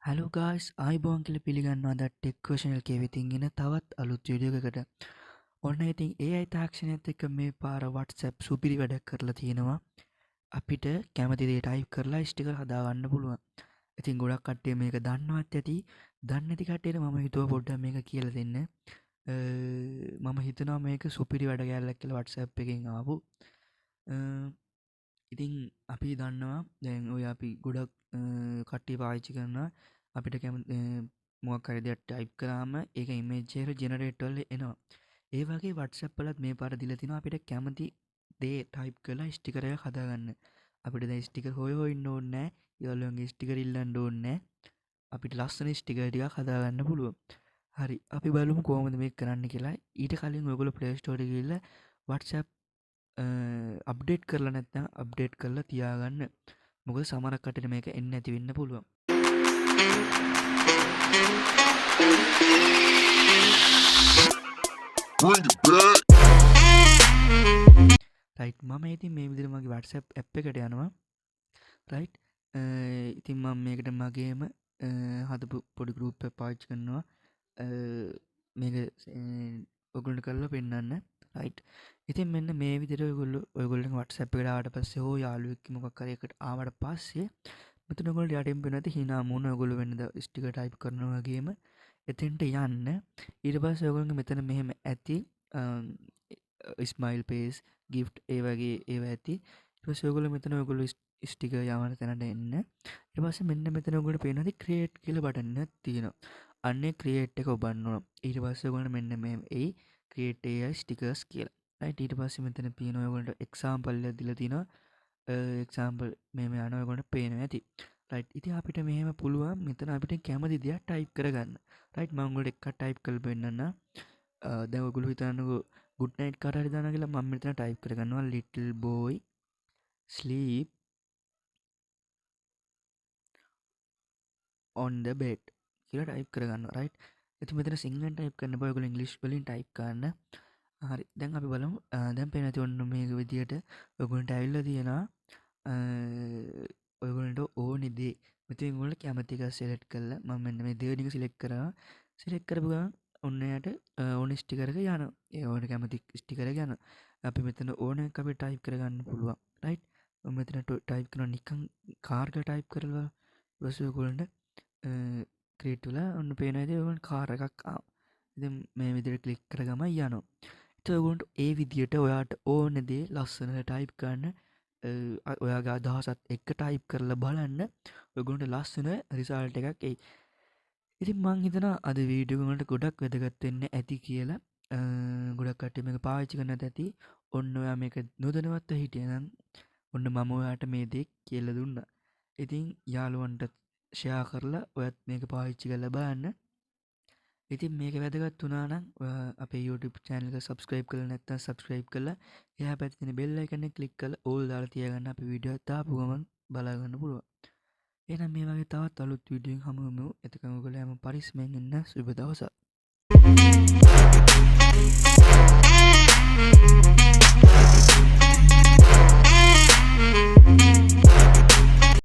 Hello ගායිස් ආයිබෝන් කියලා පිළිගන්නවා ද tech ක්වෙස්චනල් එකේ වෙතින් එන තවත් අලුත් වීඩියෝ එකකට. ඔන්න ඉතින් AI තාක්ෂණයත් එක්ක මේ පාර WhatsApp සුපිරි වැඩක් කරලා තියෙනවා. අපිට කැමති දේ ටයිප් කරලා ස්ටිකර් හදාගන්න පුළුවන්. ඉතින් ගොඩක් කට්ටිය මේක දන්නවත් ඇති. දන්නේ නැති කට්ටියට මම හිතුවා පොඩ්ඩක් මේක කියලා දෙන්න. මම හිතනවා මේක සුපිරි වැඩ කැලලක් කියලා WhatsApp එකෙන් ආපු. ඉතින් අපි දන්නවා දැන් ඔය අපි ගොඩක් කට්ටිය පාවිච්චි කරනවා අපිට මොකක් හරි දෙයක් ටයිප් කරාම ඒක ඉමේජ් එකට ජෙනරේට් වෙලා එනවා. ඒ වගේ WhatsApp වලත් මේ පාර දීලා තිනවා අපිට කැමති දේ ටයිප් කරලා ස්ටිකර් එකක් හදාගන්න. අපිට දැන් ස්ටිකර් හොයන්න ඕනේ නැහැ. යාළුවන්ගේ ස්ටිකර් ඉල්ලන්න ඕනේ නැහැ. අපිට ලස්සන ස්ටිකර් ටිකක් හදාගන්න පුළුවන්. හරි අපි බලමු කොහොමද මේක කරන්න කියලා. ඊට කලින් ඔයගොල්ලෝ Play Store එකේ ගිහලා WhatsApp අප්ඩේට් කරලා නැත්නම් අප්ඩේට් කරලා තියාගන්න. මොකද සමහරක් කටට මේක එන්නේ නැති වෙන්න පුළුවන්. රයිට් මම ඉතින් මේ විදිහට මගේ WhatsApp app එකට යනවා. රයිට් ඉතින් මම මේකට මගේම හදපු පොඩි group එකක් පාවිච්චි කරනවා. මේක ඔයගොල්ලන්ට කරලා පෙන්නන්න. රයිට් ඉතින් මෙන්න මේ විදිහට ඔයගොල්ලෝ WhatsApp එකට ආවට පස්සේ හෝ යාළුවෙක් මොකක් හරි එකට ආවට පස්සේ මෙතන ඔයගොල්ලෝ යටින් පෙන්නන හිනා මොන ඔයගොල්ලෝ වෙනද ස්ටිකර් ටයිප් කරනවා වගේම එතෙන්ට යන්න. ඊට පස්සේ ඔයගොල්ලෝ මෙතන මෙහෙම ඇති ස්මයිල් පේස් gift ඒ වගේ ඒවා ඇති. ඊට පස්සේ ඔයගොල්ලෝ මෙතන ඔයගොල්ලෝ ස්ටිකර් යවන තැනට එන්න. ඊට පස්සේ මෙන්න මෙතන ඔයගොල්ලෝ පේනවා ක්‍රියේට් කියලා බටන් එකක් තියෙනවා. අන්නේ ක්‍රියේට් එක ඔබන්න ඕන. ඊට පස්සේ ඔයගොල්ලෝ මෙන්න මේ ඒ ක්‍රියේට් AI ස්ටිකර්ස් කියලා. රයිට් ඊට පස්සේ මෙතන තියෙනවා ඔයගොල්ලන්ට එක්සැම්පල් එකක් දීලා තිනවා. එක්සැම්පල් මෙහෙම යනවා ඔයගොල්ලන්ට පේනවා ඇති. රයිට් ඉතින් අපිට මෙහෙම පුළුවන් මෙතන අපිට කැමති දෙයක් ටයිප් කරගන්න. රයිට් මම ඔයගොල්ලන්ට එකක් ටයිප් කරලා පෙන්නන්න. දැන් ඔයගොල්ලෝ හිතන්නකෝ good night කාට හරි දානවා කියලා මම මෙතන ටයිප් කරගන්නවා little boy sleep on the bed කියලා ටයිප් කරගන්නවා. රයිට් ඉතින් මෙතන සිංහලෙන් ටයිප් කරන්න බෑ ඔයගොල්ලෝ ඉංග්‍රීසි වලින් ටයිප් කරන්න. හරි දැන් අපි බලමු. දැන් පේන ඇති ඔන්න මේක විදියට ඔයගොල්ලන්ට ඇවිල්ලා තියෙනවා ඔයගොල්ලන්ට ඕනේ දේ මෙතන ඔයගොල්ලෝ කැමති එක සිලෙක්ට් කරලා මම මෙන්න මේ දෙවෙනි එක සිලෙක්ට් කරා. සිලෙක්ට් කරපු ගමන් ඔන්න යට ඕන ස්ටිකර් එක යනවා. ඒ ඕන කැමති ස්ටිකර් එක යනවා. අපි මෙතන ඕන එක අපි ටයිප් කරගන්න පුළුවන්. රයිට් මම මෙතන ටයිප් කරනවා නිකන් කාර් එක ටයිප් කරලා ඊපස්සේ ඔයගොල්ලන්ට ක්‍රියේට් වෙලා ඔන්න පේන විදිහට ඔයගොල්ලන් කාර් එකක් ආවා. ඉතින් මේ විදිහට ක්ලික් කරගම යනවා. ඔයගොල්ලන්ට ඒ විදියට ඔයාට ඕන දේ ලස්සනට ටයිප් කරන්න ඔයාගේ අදහසත් එක්ක ටයිප් කරලා බලන්න ඔයගොල්ලන්ට ලස්සන රිසල්ට් එකක් එයි. ඉතින් මං හිතනවා අද වීඩියෝ වලට ගොඩක් වැදගත් වෙන්න ඇති කියලා. ගොඩක් කට්ටිය මේක පාවිච්චි කරන්නත් ඇති. ඔන්න ඔයා මේක නොදැනුවත්ව හිටියනම් ඔන්න මම ඔයාට මේ දේ කියලා දුන්නා. ඉතින් යාළුවන්ට ෂෙයා කරලා ඔයත් මේක පාවිච්චි කරලා බලන්න. ඉතින් මේක වැදගත් වුණා නම් ඔයා අපේ YouTube channel එක subscribe කරලා නැත්නම් subscribe කරලා එහා පැත්තේ තියෙන bell icon එක click කරලා all දාලා තියාගන්න අපි වීඩියෝ එක දාපු ගමන් බලා ගන්න පුළුවන්. එහෙනම් මේ වගේ තවත් අලුත් වීඩියෝ එකක් හමු වෙමු. එතකන් ඔයගොල්ලෝ හැම පරිස්සමෙන් ඉන්න සුබ දවසක්.